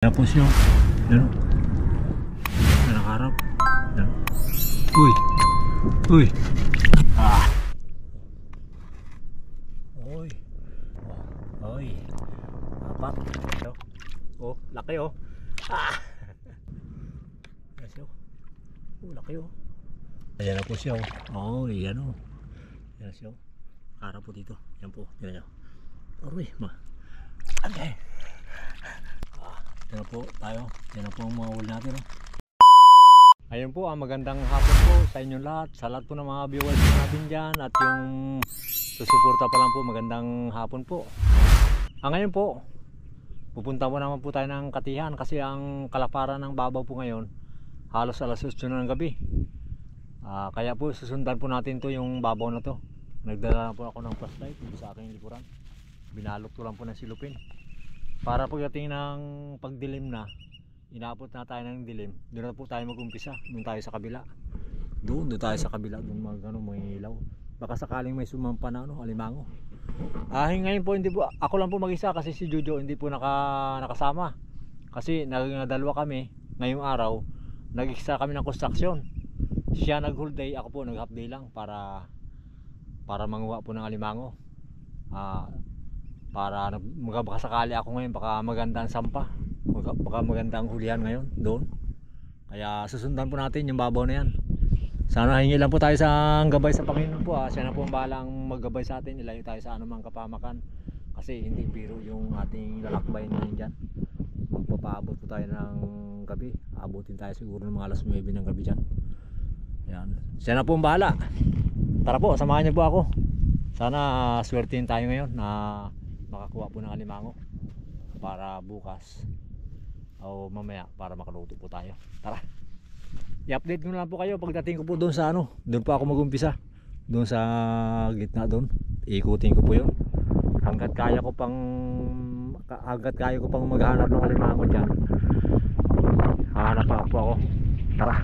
Tapos yung ano, na nakaharap. Ano. Uy! Uy! Ah! Uy! Uy! Apat! Oh, laki oh! Ah! Yes, oh. Oh, laki oh! Ayan na po siya oh! Oh, yan oh! Yan siya oh! Harap po dito. Yan po, tignan nyo. Uy! Okay! Yan po tayo. Yan na po ang mga huli natin. No? Ayun po, magandang hapon po sa inyong lahat. Sa lahat po ng mga viewers natin dyan. At yung susuporta pa lang po, magandang hapon po. Ngayon po, pupunta po naman po tayo ng Katihan. Kasi ang kalaparan ng babaw po ngayon, halos alas 8 na ng gabi. Kaya po susundan po natin to yung babaw na to. Nagdala na po ako ng flashlight sa aking likuran. Binalot ko lang po ng silupin. Para pagdating ng pagdilim na, inaabot na tayo ng dilim, doon na po tayo mag-umpisa. Doon tayo sa kabila. Doon tayo sa kabila, doon may ilaw. Baka sakaling may sumampa na alimango. Ngayon po hindi po ako lang po mag-isa kasi si Jojo hindi po nakasama. Kasi nagdalawa kami ngayong araw, nag-extra kami ng construction. Siya nag-whole day, ako po nag-half day lang para manguha po ng alimango. Para baka sakali ako ngayon, baka maganda ang sampa, baka maganda ang hulihan ngayon doon. Kaya susundan po natin yung babaw na yan. Sana hingi lang po tayo sa gabay sa Panginoon po. Siya na po ang bahalang maggabay sa atin, ilayo tayo sa anumang kapamakan. Kasi hindi biro yung ating lalakbay na yun dyan. Magpapaabot po tayo ng gabi. Abutin tayo siguro ng mga alas 9 ng gabi dyan. Yan. Siya na po ang bahala. Tara po, samahan niyo po ako. Sana swertihin tayo ngayon na makakuha po ng alimango para bukas o mamaya para makaluto po tayo. Tara, i-update ko na lang po kayo pagdating ko po doon sa doon po ako mag-umpisa, doon sa gitna doon. Ikutin ko po yun hanggat kaya ko pang maghanap ng alimango dyan. Hahanap pa po ako. Tara,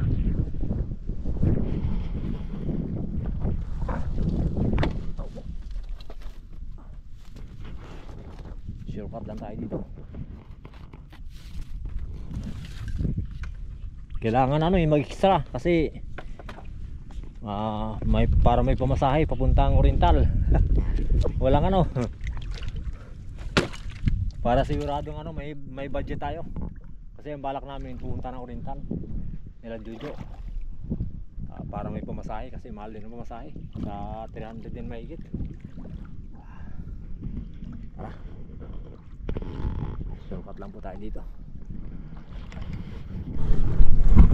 shortcut lang tayo dito. Kailangan mag-extra kasi para may pamasahe papuntang Oriental. Walang para siguradong may budget tayo. Kasi ang balak namin pupunta ng Oriental nila Jojo. Para may pamasahe kasi mahal din ang pamasahe. Sa 300 din mahigit. Shortcut lang po tayo dito.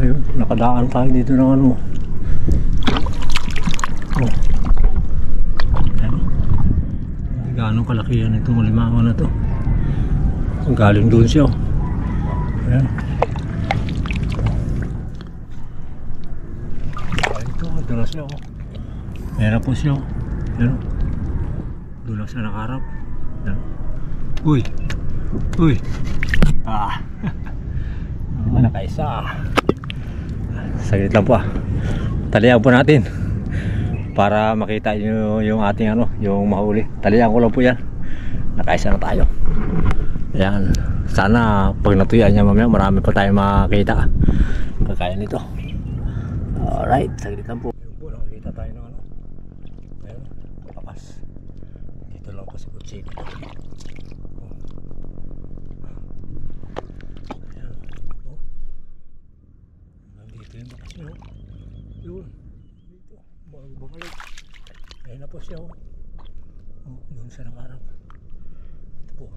Ayun, nakadaan tayo dito ng oh. Hindi gaano kalaki yan itong alimango na to. Galing doon siya oh. Ayan. Ito na siya oh. Ayan na po siya oh. Ayan. Doon lang siya nakaharap. Ayan. Uy! Uy! Nakaisa. Saglit lang po talian po natin para makita nyo yung ating yung mahuli. Talian ko lang po yan. Nakaisa na tayo. Ayan. Sana pag natuyan niya mamaya marami pa tayong makakita kagaya nito. Alright, saglit lang po. Ayun po, nakakita tayo ng ayun, kapas. Dito lang po sa kutsi. Yun, dito, bumalik. Ayun na po siya doon sa nakarap. Ito po.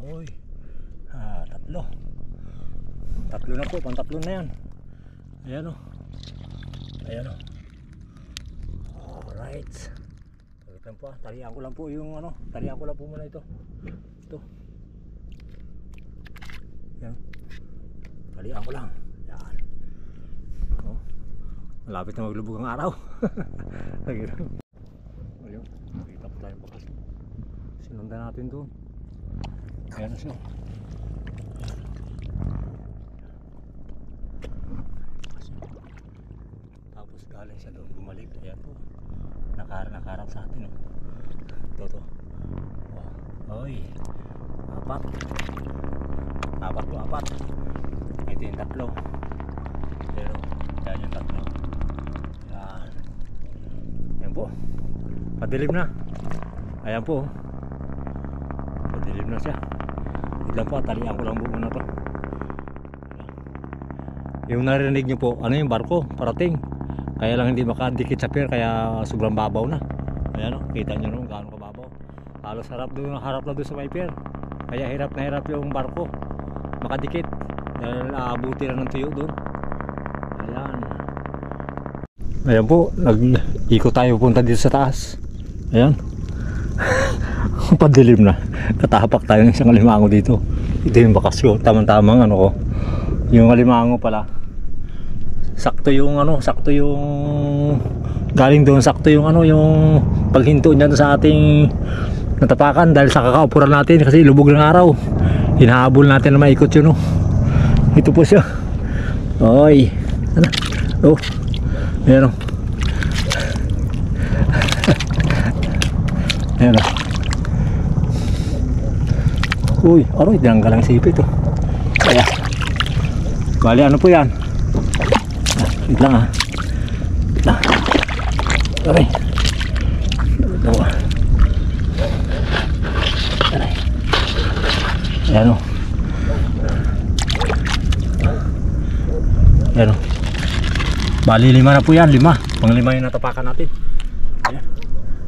Oy, tatlo na po, pang-tatlo na yan. Ayan ayan alright. Pagkitan po talian ko lang po yung talian ko lang po muna ito. Ayan, talian ko lang. Malapit na maglubog ang araw. Ayun, nakita po tayong bakas. Sinundan natin doon. Ayan na siya. Tapos galing siya doon, bumalik. Ayan po, nakaharap sa atin Ito. Oy, apat. Apat. Ito yung tatlo. Pero, yan yung tatlo. Yan. Yan po. Padilim na. Ayan po. Padilim na siya. Lang po, talian ko lang buo na to. Yung narinig nyo po, ano yung barko, parating. Kaya lang hindi makadikit sa pier, kaya sobrang babaw na. Ayan o, kita nyo naman gaano kababaw. Halos harap na doon sa may pier. Kaya hirap na hirap yung barko makadikit. Dahil aabuti na ng tuyo doon. Ayan. Ayan po, nag-ikot tayo punta dito sa taas. Ayan. Padilim na. Katahapak tayo ng isang alimango dito. Ito yung bakasyon. Tamang-tamang ano ko. Yung alimango pala. Sakto yung galing doon, sakto yung yung paghinto niya sa ating natapakan dahil sa kakaupuran natin kasi lubog ng araw. Hinahabol natin na maikot yun. Ito po siya. Oy. Ano? Oh. Ayan o. Ayan o. Uy, aroy, tinanggal ang sipit oh. Kaya. Bali, ano po yan? Wait lang Wait lang. Aray. Ito. Aray. Ayan o. Ayan o. Bali, 5 na po yan, 5. Pang 5 yung natapakan natin. Ayan.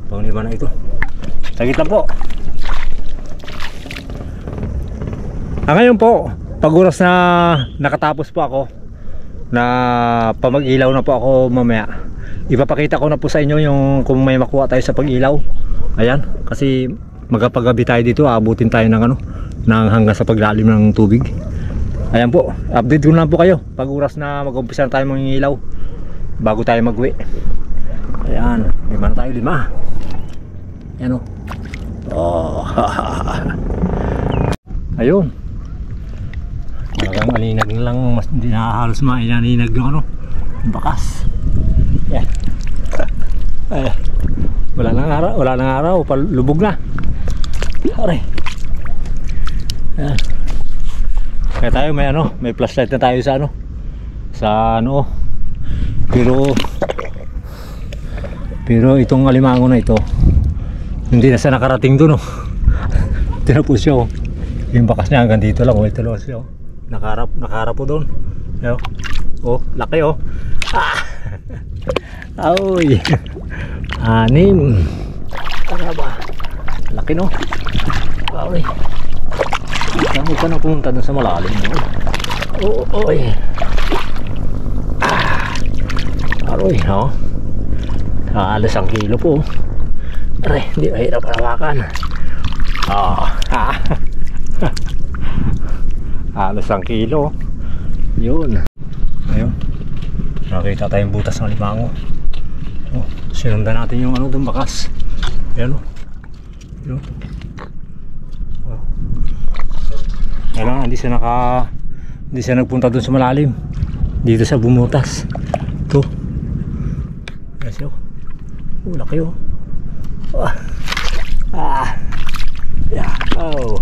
Pang 5 na ito. Sagit lang po. Ngayon po, pag oras na nakatapos po ako na pamag-ilaw na po ako mamaya, ipapakita ko na po sa inyo yung kung may makuha tayo sa pag-ilaw. Ayan, kasi magpagabi tayo dito, aabutin tayo ng hanggang sa paglalim ng tubig. Ayan po, update ko na po kayo pag oras na mag-umpisa na tayo mangingilaw bago tayo mag-uwi. Ayan, 5 na tayo, 5. Ayan o. Oh. Ayun. Talagang malinag na lang, mas hindi na halos mainaninag yung yung bakas. Yan. Ay, wala nang araw, lubog na. Aray. Yan. Kaya tayo may flashlight na tayo sa pero itong alimango na ito hindi na siya nakarating doon tinapos siya yung bakas niya hanggang dito lang ito lang siya nakaharap po doon. Oh, laki Ay, 6. Tara ba? Laki no? Ay. Saan ka na pumunta doon sa malalim mo? Oy. Aroy, halos 1 kilo po. Aray, hindi mahirap hawakan. Halos 1 kilo. Yun. Ayun. Nakita tayong butas ng alimango. Sinundan natin yung doon bakas. Ayan o. Yun. Ayan, hindi siya nagpunta doon sa malalim. Dito sa bumutas. Ito. Ayan siya. Laki o. Yeah. Oh.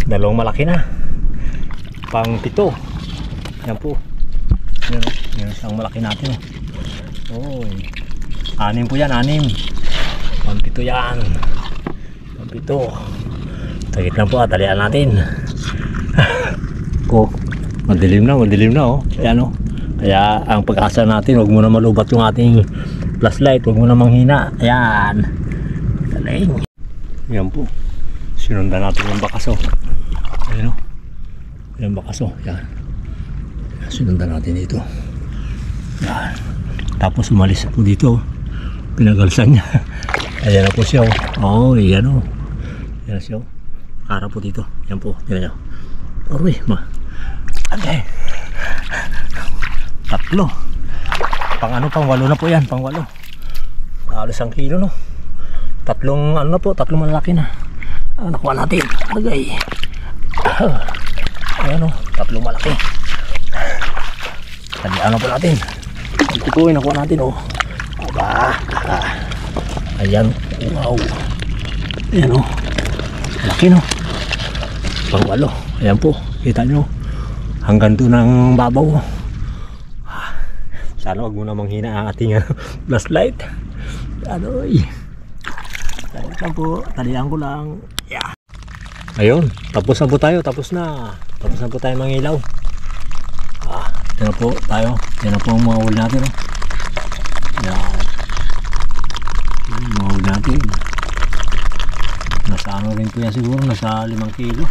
2 malaki na. Pang 7. Yan po. Yan isang malaki natin. Oh. 6 po yan, 6. Pang 7 yan. Pang 7. Tagit lang po, talian natin. Madilim na Ayan Kaya ang pag-asa natin, huwag muna malubat yung ating flashlight, huwag muna manghina. Ayan. Galing. Yan po. Sinundan natin yung bakas Ayan yung bakas yan. Sinundan natin dito. Yan. Tapos umalis po dito. Pinagalsan niya. Ayan na po siya ayan Ayan siya Harap po dito. Yan po. Tignan nyo. Aroy, okay. 3. Pang 8 na po yan. Pang 8. Halos 1 kilo 3 na po. 3 malaki na. Nakuha natin. Lagay. Ayan 3 malaki. Talian po natin. Ito po nakuha natin Aba. Ayan. Wow. Ayan laki pang walo. Ayan po, kita nyo. Hanggang doon ang babaw. Sana wag mo na manghina ang ating flashlight. Anoy. Talian lang po, talian ko lang. Yeah. Ayun, tapos na po tayo, tapos na po tayo mangilaw. Ito na po tayo, ito na po ang mga huli natin. Yan. Mga huli natin. Nasa ano rin po yan siguro, nasa 5 kilo.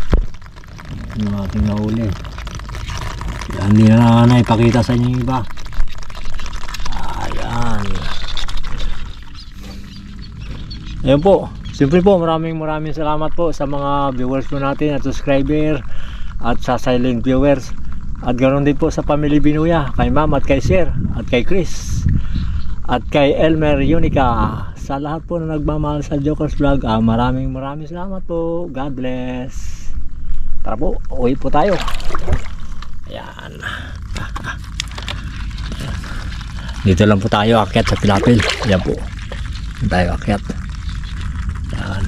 Yung ating nahuli. Yan, hindi na naipakita sa inyo yung iba. Ayan. Ayan po. Siyempre po, maraming salamat po sa mga viewers po natin at subscriber at sa silent viewers. At ganoon din po sa Family Binuya, kay Ma'am at kay Sir at kay Chris at kay Elmer Unica. Sa lahat po na nagmamahal sa Jokers Vlog, maraming salamat po. God bless. Tara po, uwi po tayo. Ayan. Dito lang po tayo akyat sa Pilapil. Ayan po, tayo akyat. Ayan.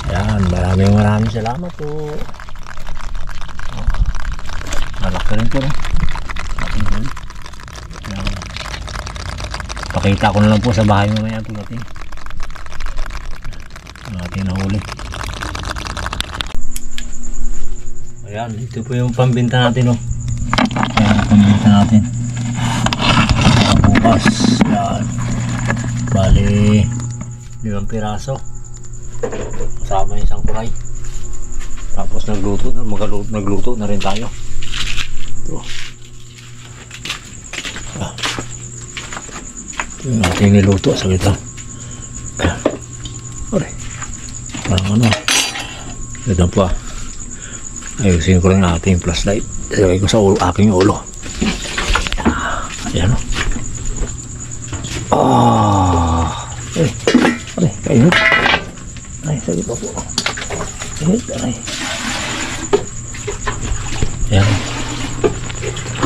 Ayan, maraming salamat po. Malaki rin po, no? Ayan. Pakita ko na lang po sa bahay mamaya po natin. Ating nahuli. Ayan, ito po yung pambinta natin, no? Ayan, pambinta natin. Bukas. Ayan. Bali 5 piraso. Kasama yung isang kuray. Tapos nagluto na rin tayo. Ito. Ito yung ating niluto sa kita. Parang ano. Ito po. Ayusin ko rin ating flashlight. Ilagay ko sa aking ulo. Ayan o. Kainit. Ay, sagit pa po. Kainit, ay. Ayan.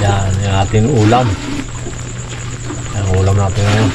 Yan yung ating ulam. Ang ulam natin ngayon.